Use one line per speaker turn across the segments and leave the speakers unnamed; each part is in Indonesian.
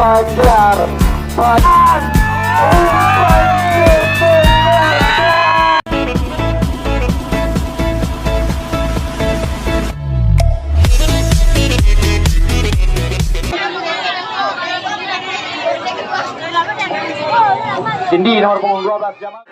Fajar Fajar Cindy nomor punggung 12 Jamal.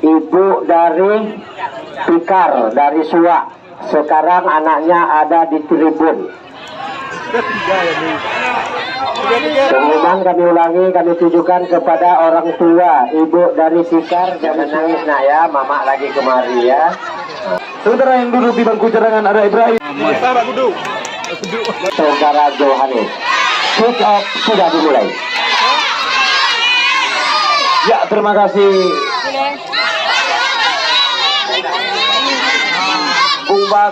Ibu dari Pikar dari Suak, sekarang anaknya ada di Tribun. Pengumuman kami ulangi, kami tujukan kepada orang tua ibu dari Pikar. Jangan nangis nak ya, mama lagi kemari ya.
Saudara yang duduk di bangku cadangan ada Ibrahim.
Saudara Johannes. Kick off sudah dimulai.
Ya, terima kasih Bung Bas.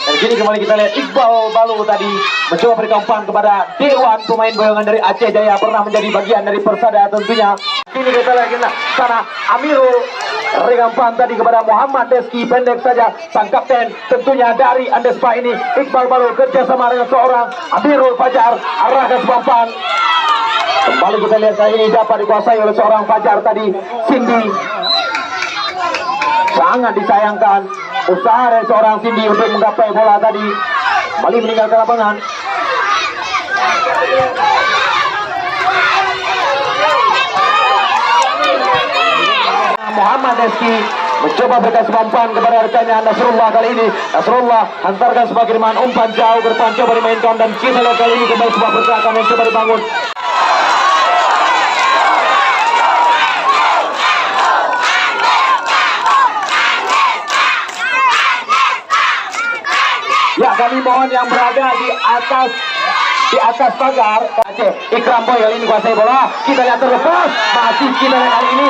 Dan kini kembali kita lihat Iqbal Balu tadi mencoba berikan umpan kepada Dewan, pemain boyongan dari Aceh Jaya, pernah menjadi bagian dari Persada tentunya. Kini kita lihat sana Amirul berikan umpan tadi kepada Muhammad Deski, pendek saja sang kapten tentunya dari Andespa ini. Iqbal Balu kerjasama dengan seorang Amirul Fajar, arahkan sebuah umpan. Kembali kita lihat kali ini dapat dikuasai oleh seorang Fajar tadi, Cindy. Sangat disayangkan usaha dari seorang Cindy untuk menggapai bola tadi, kembali meninggalkan lapangan. Muhammad Deski mencoba berikan sebuah umpan kepada rekannya Nasrullah. Kali ini Nasrullah hantarkan sebuah kiriman umpan jauh ke depan, coba dimainkan, dan kita lihat kali ini kembali sebuah pergerakan yang coba dibangun. Ya, kami mohon yang berada di atas pagar Aceh. Ikram Boy kali ini kuasai bola. Kita lihat terlepas, masih kita lihat kali ini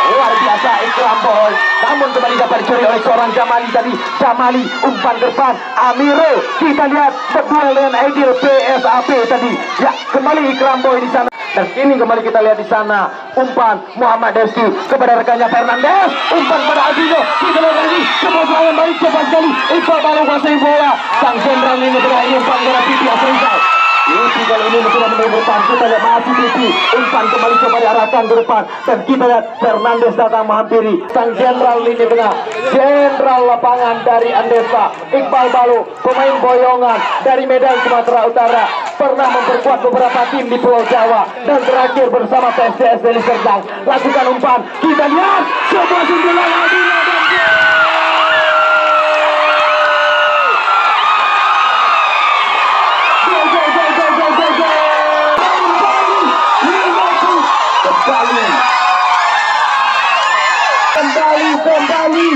luar biasa Ikram Boy. Namun kembali dapat dicuri oleh seorang Jamali tadi. Jamali umpan ke depan, Amiro. Kita lihat berduel dengan Aidil PSAP tadi. Ya, kembali Ikram Boy di sana. Dan kini kembali kita lihat di sana umpan Muhammad Deski kepada rekannya Fernandes, umpan pada Aldino. Kita lihat lagi sebuah serangan balik cepat sekali. Iqbal Balu kuasai bola. Sang sentral ini berakhir umpan kepada Pipi Afrizal. Pipi kali ini sudah menerima umpan. Kita lihat masih Pipi, umpan kembali coba diarahkan ke depan, dan kita lihat Fernandes datang menghampiri sang jenderal lini tengah, jenderal lapangan dari Andesa, Iqbal Balu, pemain boyongan dari Medan Sumatera Utara, pernah memperkuat beberapa tim di Pulau Jawa, dan terakhir bersama PSDS Deli Serdang. Lakukan umpan, kita lihat sebuah sundulan Aldino kembali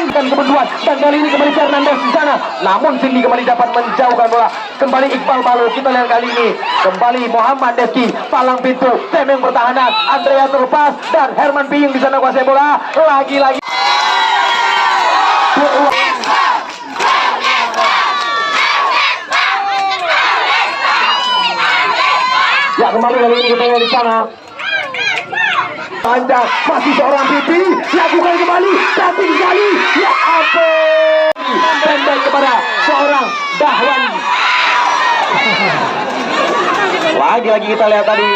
umpan kebetulan, dan kali ini kembali Fernandes di sana. Namun Cindy kembali dapat menjauhkan bola. Kembali Iqbal Balu. Kita lihat kali ini kembali Muhammad Deski palang pintu, temeng pertahanan, Andrea terlepas, dan Herman Piying di sana kuasai bola. Lagi-lagi ya, kembali kali ini kita lihat di sana. Panjang, masih seorang Pipi, lakukan kembali, tapi sekali, ya ampun, pendek kepada seorang Dahlan. Lagi-lagi kita lihat tadi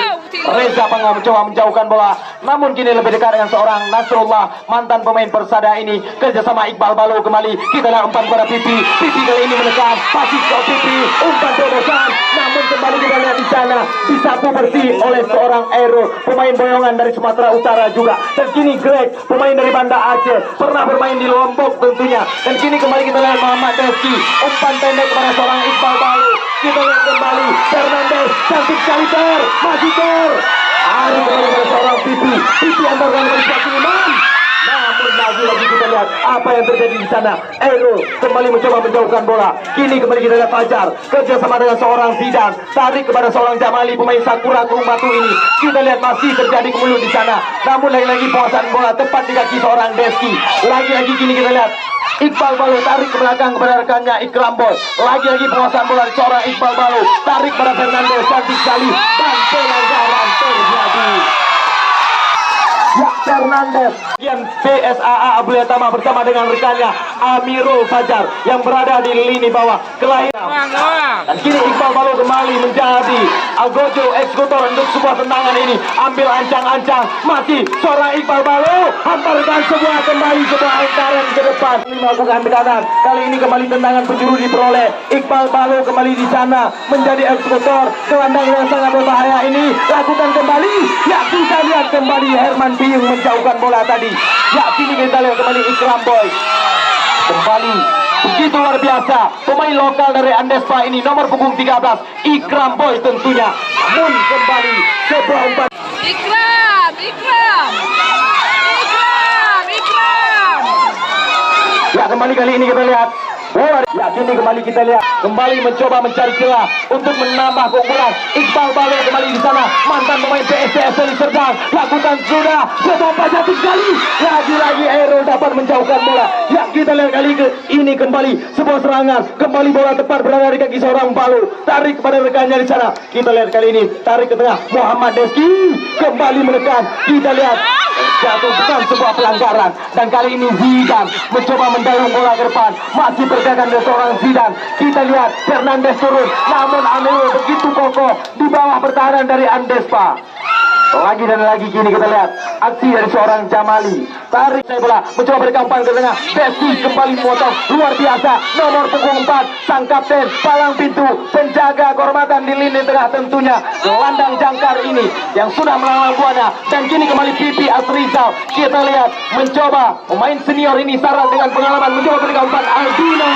Reza Pangga mencoba menjauhkan bola, namun kini lebih dekat dengan seorang Nasrullah, mantan pemain Persada ini, kerjasama Iqbal Balu. Kembali kita lihat umpan kepada Pipi. Pipi kali ini menekan, pasti ke Pipi, umpan terobosan, namun kembali kita lihat di sana disapu bersih oleh seorang Ero, pemain boyongan dari Sumatera Utara juga. Dan kini Greg, pemain dari Banda Aceh, pernah bermain di Lombok tentunya. Dan kini kembali kita lihat Muhammad Deski, umpan pendek kepada seorang Iqbal Balu. Kita lihat kembali Fernandes, cantik sekali masih Ari kembali pada seorang Pipi. Pipi antarkan kembali Pak Imam. Namun namun lagi-lagi kita lihat apa yang terjadi di sana. Ero kembali mencoba menjauhkan bola. Kini kembali kita lihat Fajar kerjasama dengan seorang Zidan, tarik kepada seorang Jamali, pemain Sakura Gunung Batu ini. Kita lihat masih terjadi kemulut di sana. Namun lagi-lagi penguasaan bola tepat di kaki seorang Deski. Lagi-lagi kini kita lihat Iqbal Balu tarik ke belakang kepada rekannya Ikram Boy. Lagi-lagi penguasaan bola seorang Iqbal Balu tarik pada Fernandes, cantik sekali dan pelanggaran terjadi. Ya, Fernandes yang PSAA Abu Yatama bersama dengan rekannya Amirul Fajar yang berada di lini bawah kelahiran. Dan kini Iqbal Balu kembali menjadi Agojo eksekutor untuk sebuah tendangan ini. Ambil ancang-ancang, masih seorang Iqbal Balu hantarkan sebuah hantaran ke depan. Melakukan tekanan. Kali ini kembali tendangan penjuru diperoleh. Iqbal Balu kembali di sana menjadi eksekutor. Gelandang yang sangat berbahaya ini lakukan kembali. Ya, kita lihat kembali Herman Biyung menjauhkan bola tadi. Ya, kini kita lihat kembali Ikram Boy. Kembali begitu luar biasa pemain lokal dari Andespa ini, nomor punggung 13 Ikram Boy tentunya. Namun kembali sebuah umpan. Ikram. Ya, kembali kali ini kita lihat. Ya, kini kembali kita lihat kembali mencoba mencari celah untuk menambah keunggulan. Iqbal Balu kembali di sana, mantan pemain PSS Seli Serdang lakukan sudah sebuah umpan jatuh sekali. Lagi-lagi Aero dapat menjauhkan bola. Ya, kita lihat kali ini kembali sebuah serangan, kembali bola tepat berada di kaki seorang Balu, tarik kepada rekannya di sana. Kita lihat kali ini tarik ke tengah Muhammad Deski kembali menekan. Kita lihat jatuh bukan sebuah pelanggaran, dan kali ini Zidan mencoba mendorong bola ke depan, masih berdagang dengan seorang Zidan. Kita lihat Fernandes turun, namun Amirul begitu kokoh di bawah pertahanan dari Andespa. Lagi dan lagi kini kita lihat aksi dari seorang Jamali, tarik bola mencoba berikan umpan ke tengah. Deski kembali memotong, luar biasa nomor punggung 4 sang kapten palang pintu penjaga kehormatan di lini tengah tentunya gelandang jangkar ini yang sudah melawan buahnya. Dan kini kembali Pipi Asrizal, kita lihat mencoba pemain senior ini syarat dengan pengalaman mencoba berikan umpan. Aldino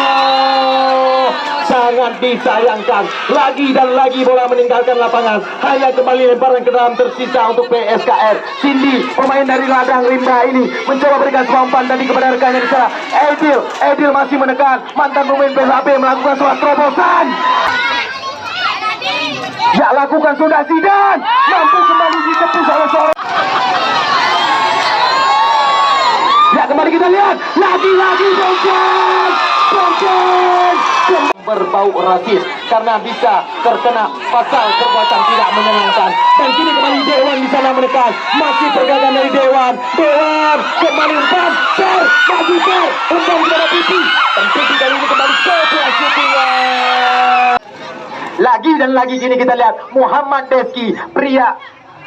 sangat disayangkan, lagi dan lagi bola meninggalkan lapangan, hanya kembali lemparan ke dalam tersisa untuk PSKR. Cindy pemain dari ladang Rimba ini mencoba berikan sebuah umpan tadi kepada rekannya di sana. Edil masih menekan, mantan pemain PSAB melakukan sebuah terobosan. Ya, lakukan sudah Zidan, mampu kembali ditepis oleh seorang. Ya, kembali kita lihat lagi-lagi Bongken berbau rasis karena bisa terkena pasal perbuatan tidak menyenangkan. Dan kini kembali Dewan di sana menekan, masih pergerakan dari Dewan kembali umpan umpan kepada Pipi, dan Pipi kali ini kembali ke shootingnya. Lagi dan lagi kini kita lihat Muhammad Deski, pria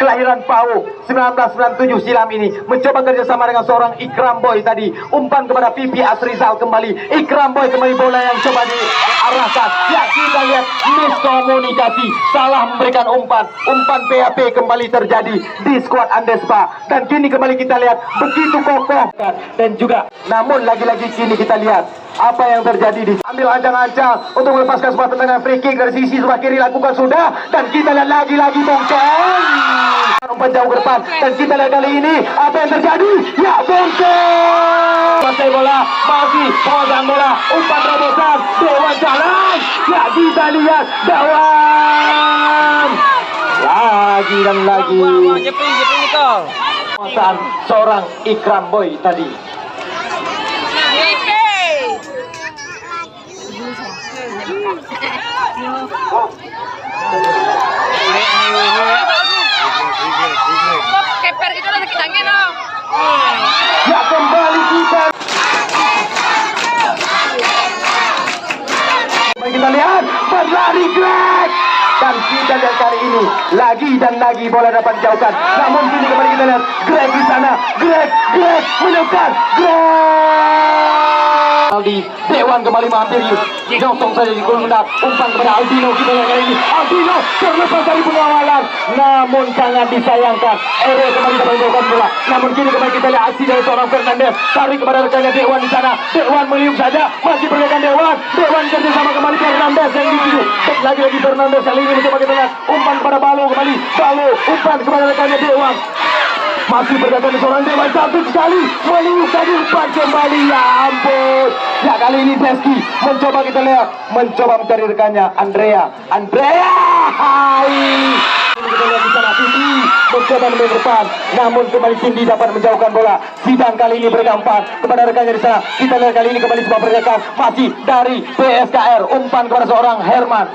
kelahiran Pau 1997 silam ini mencoba kerjasama dengan seorang Ikram Boy tadi. Umpan kepada Pipi Asrizal kembali. Ikram Boy kembali bola yang coba diarahkan. Ya, kita lihat miskomunikasi, salah memberikan umpan. Umpan PHP kembali terjadi di skuad Andespa. Dan kini kembali kita lihat begitu kokoh dan juga, namun lagi-lagi kini kita lihat apa yang terjadi di ambil ancang-ancang untuk melepaskan sebuah tendangan free kick dari sisi sebelah kiri, lakukan sudah, dan kita lihat lagi-lagi Bongken umpan jauh ke depan. Dan kita lihat kali ini apa yang terjadi. Ya, Bongken pasai bola, masih penguasaan bola, umpan terobosan Dewan jalan. Ya, kita lihat Dewan lagi dan lagi penguasaan seorang Ikram Boy tadi.
Keper gitu lah sakit dong.
Ya, kembali kita lihat berlari Greg, dan kita lihat kali ini lagi dan lagi bola dapat dijauhkan. Namun kini kembali kita lihat Greg di sana, Greg menekan Aldi. Dewan kembali menghampiri, nyosong saja di gol mendak, umpan kepada Aldino. Kita lihat kali ini Aldino terlepas dari pengawalan, namun sangat disayangkan. Ero kembali dapat menjauhkan bola. Namun kini kembali kita lihat aksi dari seorang Fernandes, tarik kepada rekannya Dewan di sana. Dewan meliuk saja, masih berdekat Dewan kerja sama kembali Fernandes yang dituju. Lagi-lagi Fernandes kali ini mencoba kita lihat umpan kepada Balu kembali. Balu umpan kepada rekannya Dewan. Masih berdatangan seorang Dewa, cantik sekali meliukan umpan kembali. Ya ampun. Ya kali ini Deski mencoba, kita lihat, mencoba mencari rekannya Andrea. Hai. Kita lihat di sana Cindy mencoba menuju depan, namun kembali Cindy dapat menjauhkan bola. Sidang kali ini bergampan kepada rekannya di sana. Kita lihat kali ini kembali sebuah pergerakan masih dari PSKR, umpan kepada seorang Herman.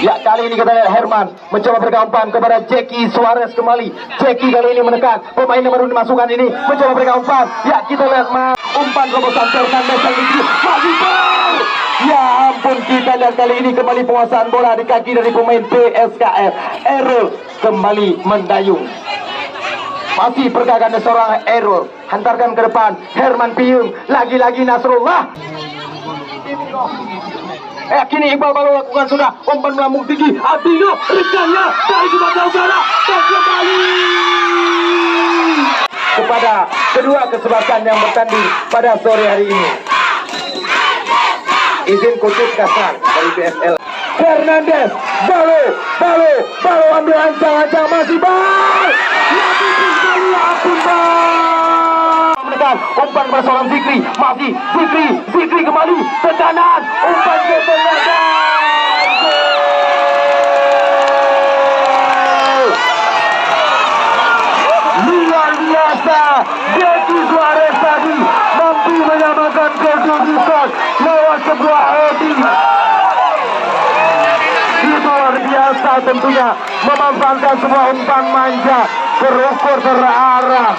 Ya kali ini kita lihat Herman mencoba bergampan kepada Jackie Suarez kembali. Jackie kali ini menekan pemain yang baru dimasukkan ini, mencoba bergampan. Ya kita lihat umpan terobosan Fernandes yang itu masih gol. Ya ampun, kita lihat kali ini kembali penguasaan bola di kaki dari pemain PSKR. Errol kembali mendayung. Masih pergerakan seorang Errol, hantarkan ke depan Herman Piung, lagi-lagi Nasrullah. Kini Iqbal baru lakukan sudah umpan melambung tinggi. Adino rekannya dari Sumatera Utara dan kembali kepada kedua kesebelasan yang bertanding pada sore hari ini. Izin khusus kasar dari PSL. Fernandes, Balo ambil ancang-ancang, masih bal. Ya ampun bal. Menekan umpan kepada seorang Zikri, masih Zikri kembali tekanan umpan ke Fernandes. Luar biasa, Jackie Suarez tadi mampu menyamakan kedudukan lewat sebuah heading. Itu luar biasa tentunya, memanfaatkan sebuah umpan manja berukur terarah.